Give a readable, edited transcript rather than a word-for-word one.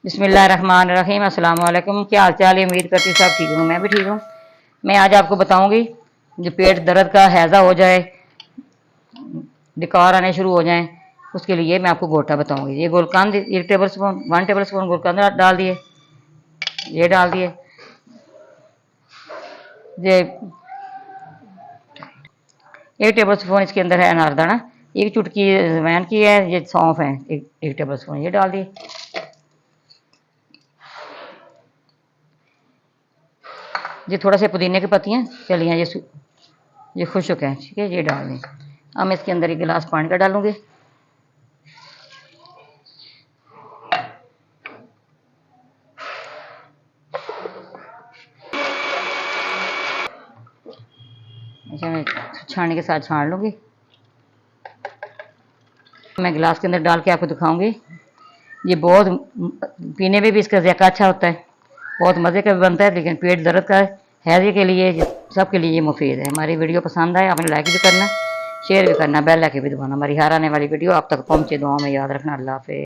बिस्मिल्लाहिर्रहमानिर्रहीम। अस्सलाम वालेकुम। क्या हाल चाल है? उम्मीद करती हूँ सब ठीक हूँ। मैं भी ठीक हूँ। मैं आज आपको बताऊंगी जो पेट दर्द का हैज़ा हो जाए, डकार आने शुरू हो जाएं, उसके लिए मैं आपको गोटा बताऊंगी। ये गुलकंद 1 टेबल स्पून गुलकंद डाल दिए, ये डाल दिए, ये 1 टेबल स्पून इसके अंदर है अनारदाना, 1 चुटकी अजवाइन की है, ये सौंफ है 1 टेबल स्पून, ये डाल दिए। ये थोड़ा सा पुदीने की पत्तियाँ चलिए, ये खुशक है, ठीक है, ये डाल दें। अब मैं इसके अंदर 1 गिलास पानी का डालूंगी। अच्छा, मैं छानने के साथ छान लूँगी। मैं गिलास के अंदर डाल के आपको दिखाऊंगी। ये बहुत पीने में भी इसका ज़ायका अच्छा होता है, बहुत मज़े का भी बनता है, लेकिन पेट दर्द का हैज़े के लिए सबके लिए ये मुफीद है। हमारी वीडियो पसंद आए आपने लाइक भी करना, शेयर भी करना, बेल आइकन भी दबाना। हमारी हर आने वाली वीडियो आप तक पहुँचे। दुआओं में याद रखना। अल्लाह हाफ़िज़।